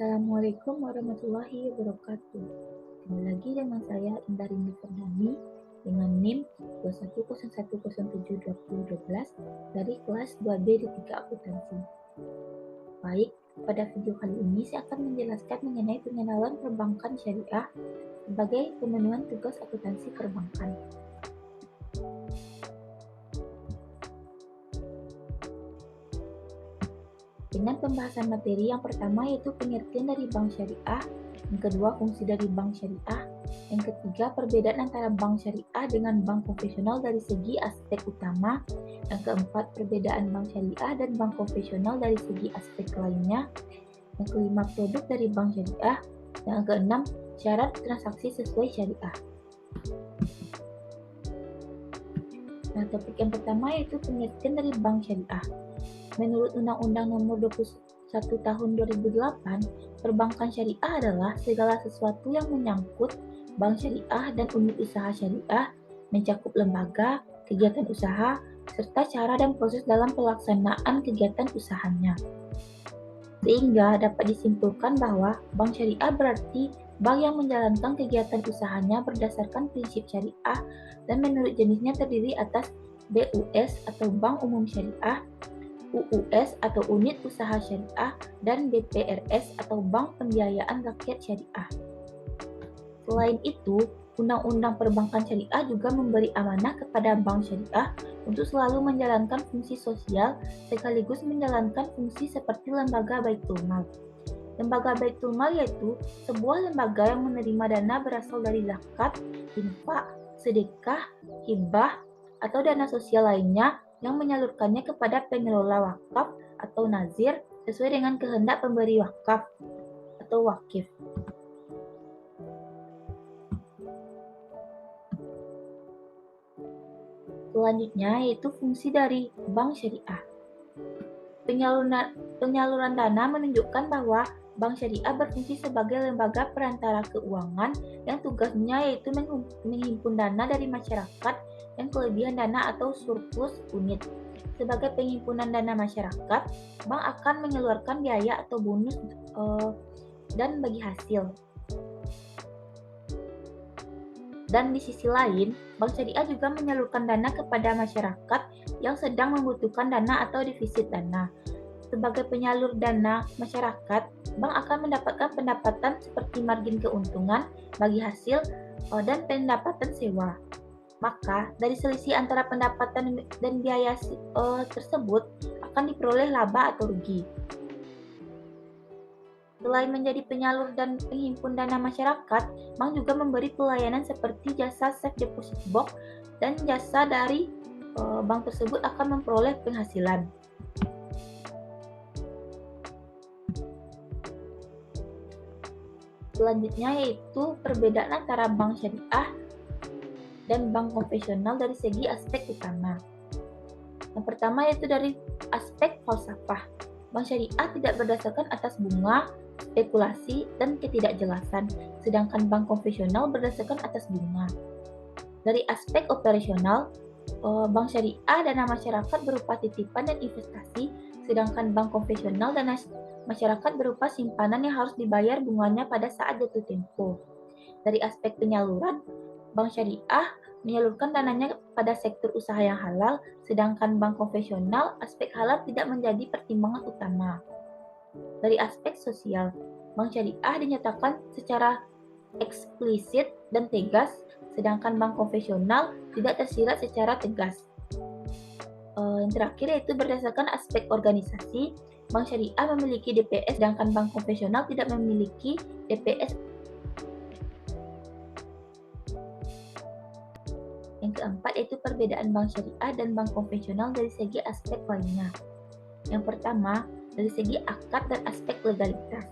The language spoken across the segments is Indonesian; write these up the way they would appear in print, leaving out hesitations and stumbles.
Assalamualaikum warahmatullahi wabarakatuh. Kembali lagi dengan saya Indah Rini Ferdani dengan NIM 2101072012 dari kelas 2B D3 Akuntansi. Baik, pada video kali ini saya akan menjelaskan mengenai pengenalan perbankan syariah sebagai pemenuhan tugas akuntansi perbankan. Dengan pembahasan materi yang pertama yaitu pengertian dari bank syariah, yang kedua fungsi dari bank syariah, yang ketiga perbedaan antara bank syariah dengan bank konvensional dari segi aspek utama, yang keempat perbedaan bank syariah dan bank konvensional dari segi aspek lainnya, yang kelima produk dari bank syariah, yang keenam syarat transaksi sesuai syariah. Nah, topik yang pertama yaitu pengertian dari bank syariah. Menurut Undang-Undang Nomor 21 Tahun 2008, perbankan syariah adalah segala sesuatu yang menyangkut bank syariah dan unit usaha syariah, mencakup lembaga, kegiatan usaha, serta cara dan proses dalam pelaksanaan kegiatan usahanya. Sehingga dapat disimpulkan bahwa bank syariah berarti bank yang menjalankan kegiatan usahanya berdasarkan prinsip syariah dan menurut jenisnya terdiri atas BUS atau Bank Umum Syariah, UUS atau Unit Usaha Syariah, dan BPRS atau Bank Pembiayaan Rakyat Syariah. Selain itu, Undang-Undang Perbankan Syariah juga memberi amanah kepada bank syariah untuk selalu menjalankan fungsi sosial sekaligus menjalankan fungsi seperti lembaga Baitul Mal. Lembaga Baitul Mal yaitu sebuah lembaga yang menerima dana berasal dari zakat, infak, sedekah, hibah, atau dana sosial lainnya yang menyalurkannya kepada pengelola wakaf atau nazir sesuai dengan kehendak pemberi wakaf atau wakif. Selanjutnya yaitu fungsi dari bank syariah. Penyaluran dana menunjukkan bahwa bank syariah berfungsi sebagai lembaga perantara keuangan yang tugasnya yaitu menghimpun dana dari masyarakat yang kelebihan dana atau surplus unit. Sebagai penghimpunan dana masyarakat, bank akan mengeluarkan biaya atau bonus dan bagi hasil. Dan di sisi lain, bank syariah juga menyalurkan dana kepada masyarakat yang sedang membutuhkan dana atau defisit dana. Sebagai penyalur dana masyarakat, bank akan mendapatkan pendapatan seperti margin keuntungan, bagi hasil, dan pendapatan sewa. Maka, dari selisih antara pendapatan dan biaya tersebut akan diperoleh laba atau rugi. Selain menjadi penyalur dan penghimpun dana masyarakat, bank juga memberi pelayanan seperti jasa safe deposit box dan jasa dari bank tersebut akan memperoleh penghasilan. Selanjutnya yaitu perbedaan antara bank syariah dan bank konvensional dari segi aspek utama. Yang pertama yaitu dari aspek falsafah. Bank syariah tidak berdasarkan atas bunga, spekulasi, dan ketidakjelasan, sedangkan bank konvensional berdasarkan atas bunga. Dari aspek operasional, bank syariah dana masyarakat berupa titipan dan investasi, sedangkan bank konvensional dana masyarakat berupa simpanan yang harus dibayar bunganya pada saat jatuh tempo. Dari aspek penyaluran, bank syariah menyalurkan dananya pada sektor usaha yang halal, sedangkan bank konvensional aspek halal tidak menjadi pertimbangan utama. Dari aspek sosial, bank syariah dinyatakan secara eksplisit dan tegas, sedangkan bank konvensional tidak tersirat secara tegas. Yang terakhir yaitu berdasarkan aspek organisasi, bank syariah memiliki DPS, sedangkan bank konvensional tidak memiliki DPS. Yang keempat yaitu perbedaan bank syariah dan bank konvensional dari segi aspek lainnya. Yang pertama, dari segi akad dan aspek legalitas.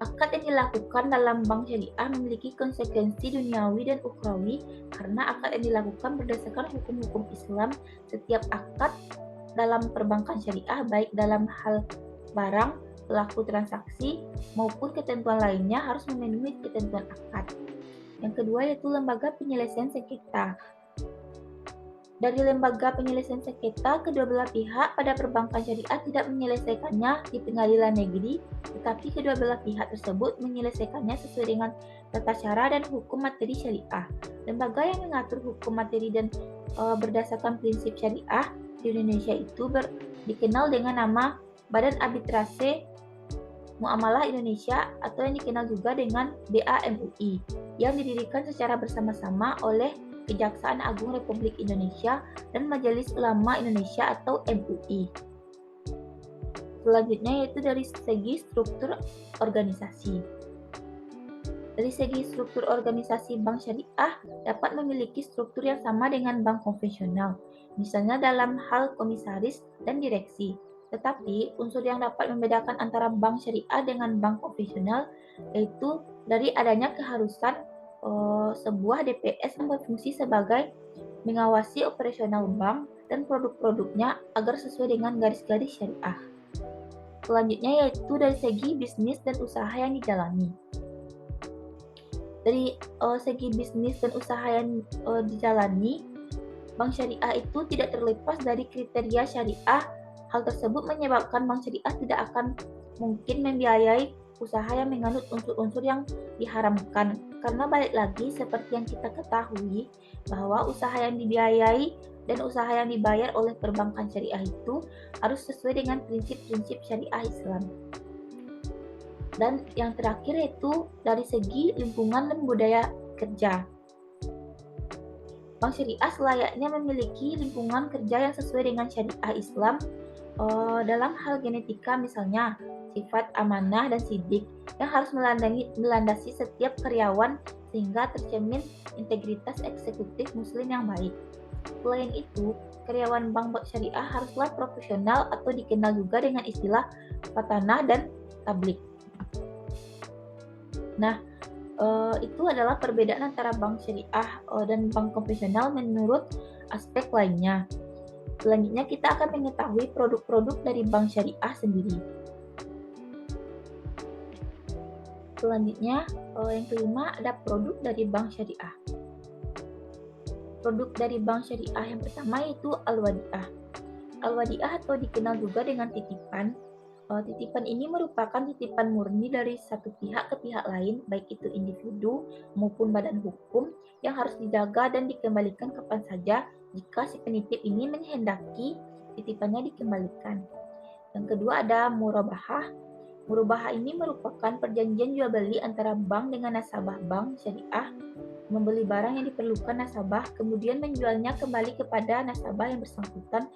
Akad yang dilakukan dalam bank syariah memiliki konsekuensi duniawi dan ukhrawi karena akad yang dilakukan berdasarkan hukum-hukum Islam. Setiap akad dalam perbankan syariah baik dalam hal barang, pelaku transaksi, maupun ketentuan lainnya harus memenuhi ketentuan akad. Yang kedua yaitu lembaga penyelesaian sengketa. Dari lembaga penyelesaian sengketa, kedua belah pihak pada perbankan syariah tidak menyelesaikannya di pengadilan negeri, tetapi kedua belah pihak tersebut menyelesaikannya sesuai dengan tata cara dan hukum materi syariah. Lembaga yang mengatur hukum materi dan berdasarkan prinsip syariah di Indonesia itu dikenal dengan nama Badan Arbitrase Muamalah Indonesia atau yang dikenal juga dengan BAMUI, yang didirikan secara bersama-sama oleh Kejaksaan Agung Republik Indonesia dan Majelis Ulama Indonesia atau MUI. Selanjutnya yaitu dari segi struktur organisasi. Dari segi struktur organisasi bank syariah dapat memiliki struktur yang sama dengan bank konvensional, misalnya dalam hal komisaris dan direksi. Tetapi unsur yang dapat membedakan antara bank syariah dengan bank konvensional yaitu dari adanya keharusan sebuah DPS yang berfungsi sebagai mengawasi operasional bank dan produk-produknya agar sesuai dengan garis-garis syariah. Selanjutnya yaitu dari segi bisnis dan usaha yang dijalani. Dari segi bisnis dan usaha yang dijalani, bank syariah itu tidak terlepas dari kriteria syariah. Hal tersebut menyebabkan bank syariah tidak akan mungkin membiayai usaha yang menganut unsur-unsur yang diharamkan. Karena balik lagi seperti yang kita ketahui bahwa usaha yang dibiayai dan usaha yang dibayar oleh perbankan syariah itu harus sesuai dengan prinsip-prinsip syariah Islam. Dan yang terakhir yaitu dari segi lingkungan dan budaya kerja. Bank syariah selayaknya memiliki lingkungan kerja yang sesuai dengan syariah Islam dalam hal genetika, misalnya sifat amanah dan sidik yang harus melandasi setiap karyawan sehingga tercermin integritas eksekutif muslim yang baik. Selain itu, karyawan bank syariah haruslah profesional atau dikenal juga dengan istilah patanah dan tablik. Nah, itu adalah perbedaan antara bank syariah dan bank konvensional menurut aspek lainnya. Selanjutnya kita akan mengetahui produk-produk dari bank syariah sendiri. Selanjutnya, yang kelima ada produk dari bank syariah. Produk dari bank syariah yang pertama yaitu Al-Wadi'ah. Al-Wadi'ah atau dikenal juga dengan titipan. Titipan ini merupakan titipan murni dari satu pihak ke pihak lain, baik itu individu maupun badan hukum, yang harus dijaga dan dikembalikan kapan saja jika si penitip ini menghendaki titipannya dikembalikan. Yang kedua ada murabahah. Murabahah ini merupakan perjanjian jual beli antara bank dengan nasabah bank syariah, membeli barang yang diperlukan nasabah, kemudian menjualnya kembali kepada nasabah yang bersangkutan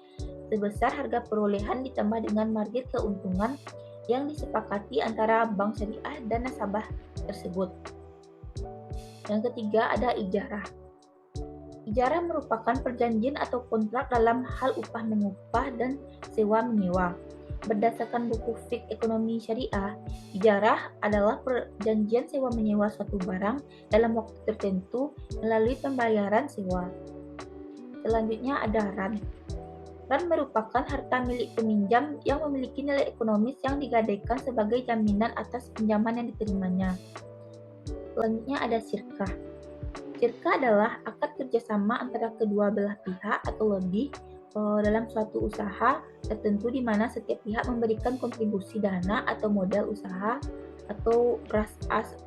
sebesar harga perolehan ditambah dengan margin keuntungan yang disepakati antara bank syariah dan nasabah tersebut. Yang ketiga ada ijarah. Ijarah merupakan perjanjian atau kontrak dalam hal upah mengupah dan sewa menyewa. Berdasarkan buku Fiqh Ekonomi Syariah, ijarah adalah perjanjian sewa menyewa suatu barang dalam waktu tertentu melalui pembayaran sewa. Selanjutnya ada ran. Ran merupakan harta milik peminjam yang memiliki nilai ekonomis yang digadaikan sebagai jaminan atas pinjaman yang diterimanya. Selanjutnya ada syirkah. Syirkah adalah akad kerjasama antara kedua belah pihak atau lebih dalam suatu usaha tertentu di mana setiap pihak memberikan kontribusi dana atau modal usaha atau ras as.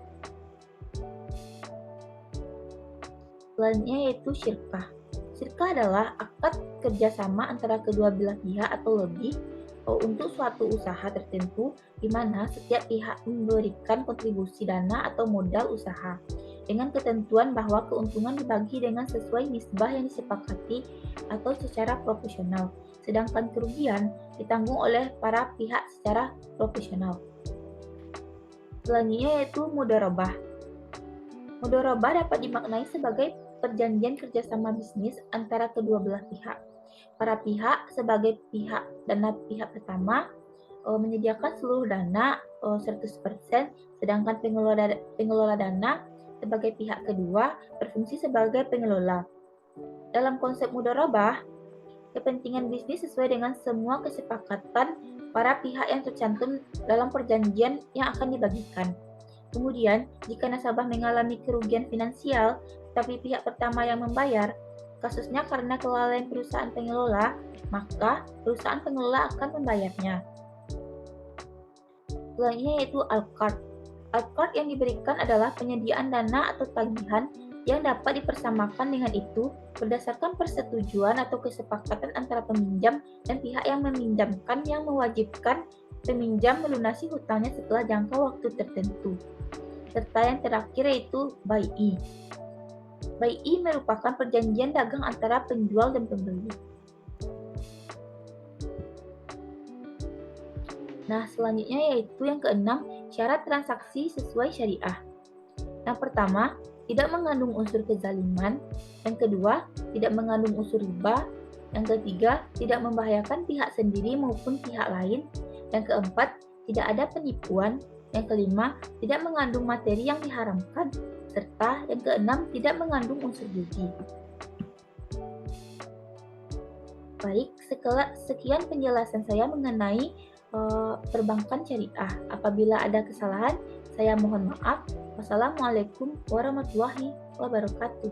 Selanjutnya yaitu syirkah. Syirkah adalah akad kerjasama antara kedua belah pihak atau lebih untuk suatu usaha tertentu di mana setiap pihak memberikan kontribusi dana atau modal usaha dengan ketentuan bahwa keuntungan dibagi dengan sesuai nisbah yang disepakati atau secara proporsional, sedangkan kerugian ditanggung oleh para pihak secara proporsional. Selanjutnya yaitu mudharabah. Mudharabah dapat dimaknai sebagai perjanjian kerjasama bisnis antara kedua belah pihak. Para pihak sebagai pihak dana pihak pertama menyediakan seluruh dana 100%, sedangkan pengelola dana sebagai pihak kedua berfungsi sebagai pengelola. Dalam konsep mudharabah, kepentingan bisnis sesuai dengan semua kesepakatan para pihak yang tercantum dalam perjanjian yang akan dibagikan. Kemudian, jika nasabah mengalami kerugian finansial, tapi pihak pertama yang membayar, Kasusnya karena kelalaian perusahaan pengelola, maka perusahaan pengelola akan membayarnya. Selanjutnya yaitu Al-Qard. Al-Qard yang diberikan adalah penyediaan dana atau tagihan yang dapat dipersamakan dengan itu berdasarkan persetujuan atau kesepakatan antara peminjam dan pihak yang meminjamkan yang mewajibkan peminjam melunasi hutangnya setelah jangka waktu tertentu. Serta yang terakhir yaitu Bai'i. Bai'i merupakan perjanjian dagang antara penjual dan pembeli. Nah, selanjutnya yaitu yang keenam, syarat transaksi sesuai syariah. Yang pertama, tidak mengandung unsur kezaliman. Yang kedua, tidak mengandung unsur riba. Yang ketiga, tidak membahayakan pihak sendiri maupun pihak lain. Yang keempat, tidak ada penipuan. Yang kelima, tidak mengandung materi yang diharamkan. Serta yang keenam, tidak mengandung unsur judi. Baik, sekian penjelasan saya mengenai perbankan syariah. Apabila ada kesalahan, saya mohon maaf. Wassalamualaikum warahmatullahi wabarakatuh.